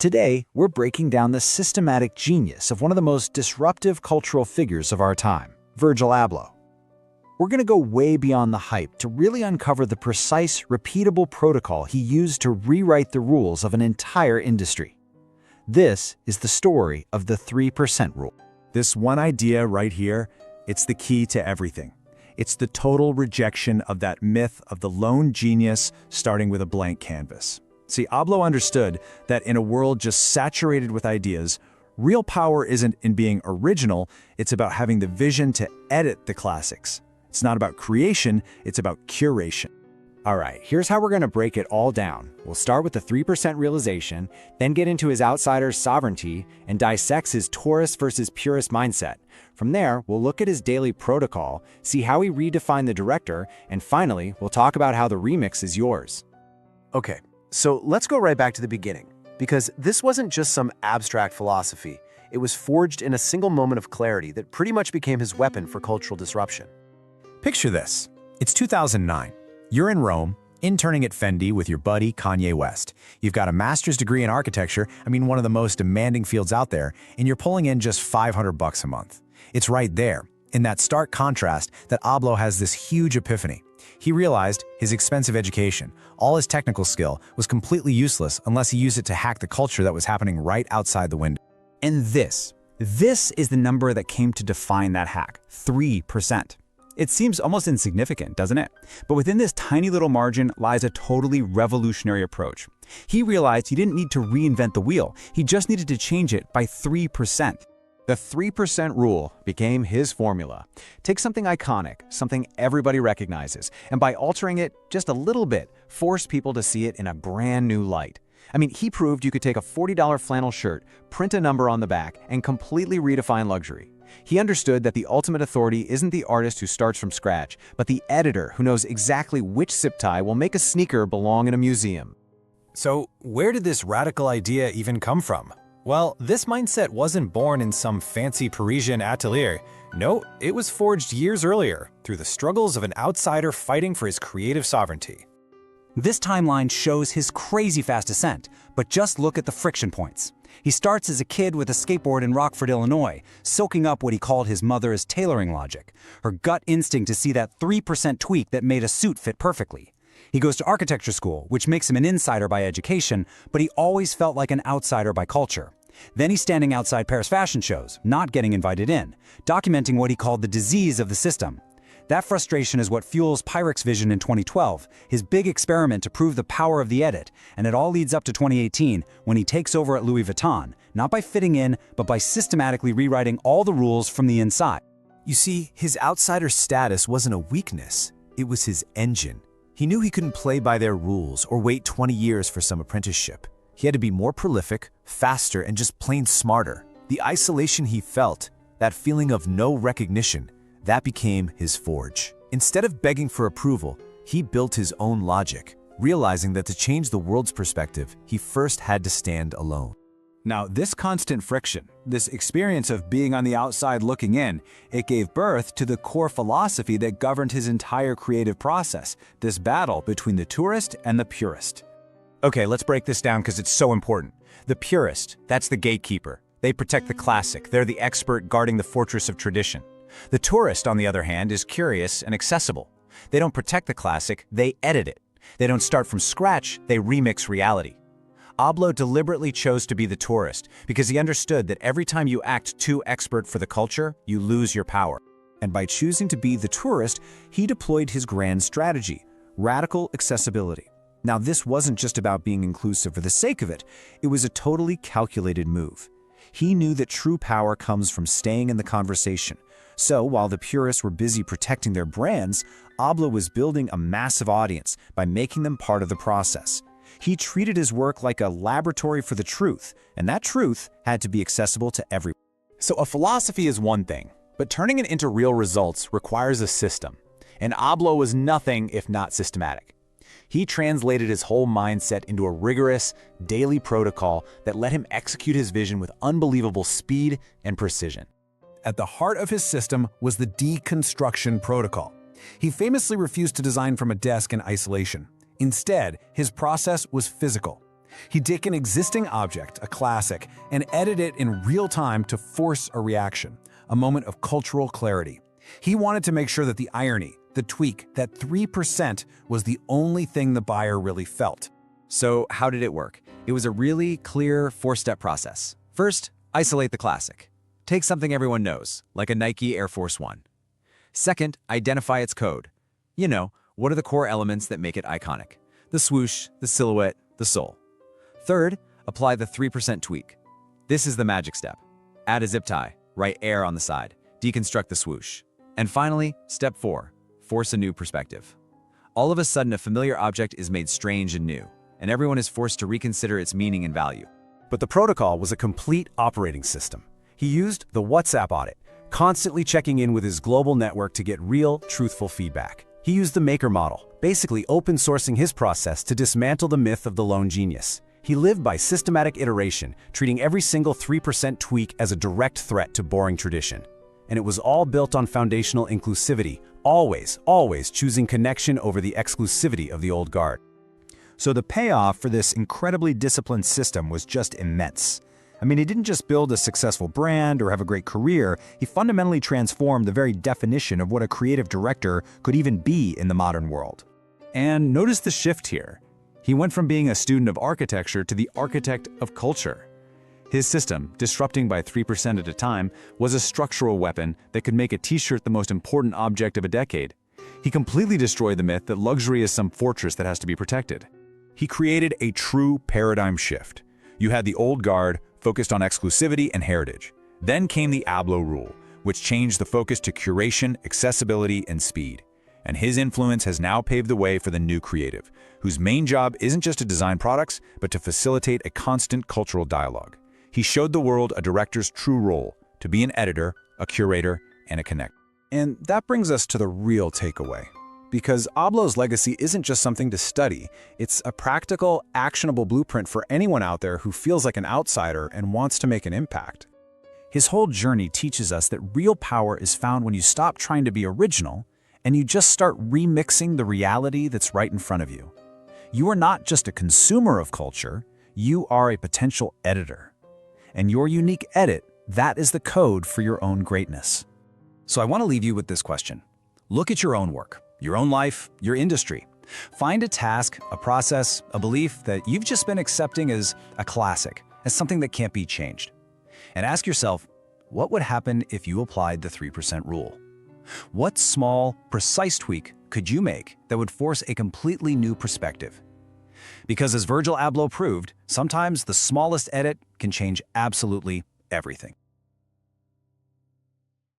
Today, we're breaking down the systematic genius of one of the most disruptive cultural figures of our time, Virgil Abloh. We're going to go way beyond the hype to really uncover the precise, repeatable protocol he used to rewrite the rules of an entire industry. This is the story of the 3% rule. This one idea right here, it's the key to everything. It's the total rejection of that myth of the lone genius starting with a blank canvas. See, Abloh understood that in a world just saturated with ideas, real power isn't in being original, it's about having the vision to edit the classics. It's not about creation, it's about curation. All right, here's how we're going to break it all down. We'll start with the 3% realization, then get into his outsider's sovereignty, and dissect his tourist versus purist mindset. From there, we'll look at his daily protocol, see how he redefined the director, and finally, we'll talk about how the remix is yours. Okay, so let's go right back to the beginning, because this wasn't just some abstract philosophy. It was forged in a single moment of clarity that pretty much became his weapon for cultural disruption. Picture this. It's 2009. You're in Rome, interning at Fendi with your buddy Kanye West. You've got a master's degree in architecture, one of the most demanding fields out there, and you're pulling in just $500 a month. It's right there, in that stark contrast, that Abloh has this huge epiphany. He realized his expensive education, all his technical skill, was completely useless unless he used it to hack the culture that was happening right outside the window. And this is the number that came to define that hack, 3%. It seems almost insignificant, doesn't it? But within this tiny little margin lies a totally revolutionary approach. He realized he didn't need to reinvent the wheel, he just needed to change it by 3%. The 3% rule became his formula. Take something iconic, something everybody recognizes, and by altering it just a little bit, force people to see it in a brand new light. He proved you could take a $40 flannel shirt, print a number on the back, and completely redefine luxury. He understood that the ultimate authority isn't the artist who starts from scratch, but the editor who knows exactly which zip tie will make a sneaker belong in a museum. So, where did this radical idea even come from? Well, this mindset wasn't born in some fancy Parisian atelier. No, it was forged years earlier, through the struggles of an outsider fighting for his creative sovereignty. This timeline shows his crazy fast ascent, but just look at the friction points. He starts as a kid with a skateboard in Rockford, Illinois, soaking up what he called his mother's tailoring logic, her gut instinct to see that 3% tweak that made a suit fit perfectly. He goes to architecture school, which makes him an insider by education, but he always felt like an outsider by culture. Then he's standing outside Paris fashion shows, not getting invited in, documenting what he called the disease of the system. That frustration is what fuels Pyrex Vision in 2012, his big experiment to prove the power of the edit, and it all leads up to 2018, when he takes over at Louis Vuitton, not by fitting in, but by systematically rewriting all the rules from the inside. You see, his outsider status wasn't a weakness, it was his engine. He knew he couldn't play by their rules or wait 20 years for some apprenticeship. He had to be more prolific, faster, and just plain smarter. The isolation he felt, that feeling of no recognition, that became his forge. Instead of begging for approval, he built his own logic, realizing that to change the world's perspective, he first had to stand alone. Now, this constant friction, this experience of being on the outside looking in, it gave birth to the core philosophy that governed his entire creative process, this battle between the tourist and the purist. Okay, let's break this down because it's so important. The purist, that's the gatekeeper. They protect the classic. They're the expert guarding the fortress of tradition. The tourist, on the other hand, is curious and accessible. They don't protect the classic, they edit it. They don't start from scratch, they remix reality. Abloh deliberately chose to be the tourist because he understood that every time you act too expert for the culture, you lose your power. And by choosing to be the tourist, he deployed his grand strategy, radical accessibility. Now, this wasn't just about being inclusive for the sake of it, it was a totally calculated move. He knew that true power comes from staying in the conversation. So, while the purists were busy protecting their brands, Abloh was building a massive audience by making them part of the process. He treated his work like a laboratory for the truth, and that truth had to be accessible to everyone. So a philosophy is one thing, but turning it into real results requires a system. And Abloh was nothing if not systematic. He translated his whole mindset into a rigorous, daily protocol that let him execute his vision with unbelievable speed and precision. At the heart of his system was the deconstruction protocol. He famously refused to design from a desk in isolation. Instead, his process was physical. He'd take an existing object, a classic, and edit it in real time to force a reaction, a moment of cultural clarity. He wanted to make sure that the irony, the tweak, that 3% was the only thing the buyer really felt. So how did it work? It was a really clear four-step process. First, isolate the classic. Take something everyone knows, like a Nike Air Force One. Second, identify its code. You know, what are the core elements that make it iconic? The swoosh, the silhouette, the sole. Third, apply the 3% tweak. This is the magic step. Add a zip tie, write air on the side, deconstruct the swoosh. And finally, step 4, force a new perspective. All of a sudden, a familiar object is made strange and new, and everyone is forced to reconsider its meaning and value. But the protocol was a complete operating system. He used the WhatsApp audit, constantly checking in with his global network to get real, truthful feedback. He used the maker model, basically open sourcing his process to dismantle the myth of the lone genius. He lived by systematic iteration, treating every single 3% tweak as a direct threat to boring tradition. And it was all built on foundational inclusivity, always choosing connection over the exclusivity of the old guard. So the payoff for this incredibly disciplined system was just immense. I mean, he didn't just build a successful brand or have a great career, he fundamentally transformed the very definition of what a creative director could even be in the modern world. And notice the shift here. He went from being a student of architecture to the architect of culture. His system, disrupting by 3% at a time, was a structural weapon that could make a t-shirt the most important object of a decade. He completely destroyed the myth that luxury is some fortress that has to be protected. He created a true paradigm shift. You had the old guard, focused on exclusivity and heritage. Then came the Abloh Rule, which changed the focus to curation, accessibility, and speed. And his influence has now paved the way for the new creative, whose main job isn't just to design products, but to facilitate a constant cultural dialogue. He showed the world a director's true role, to be an editor, a curator, and a connector. And that brings us to the real takeaway. Because Abloh's legacy isn't just something to study, it's a practical, actionable blueprint for anyone out there who feels like an outsider and wants to make an impact. His whole journey teaches us that real power is found when you stop trying to be original and you just start remixing the reality that's right in front of you. You are not just a consumer of culture, you are a potential editor. And your unique edit, that is the code for your own greatness. So I want to leave you with this question. Look at your own work, your own life, your industry. Find a task, a process, a belief that you've just been accepting as a classic, as something that can't be changed. And ask yourself, what would happen if you applied the 3% rule? What small, precise tweak could you make that would force a completely new perspective? Because as Virgil Abloh proved, sometimes the smallest edit can change absolutely everything.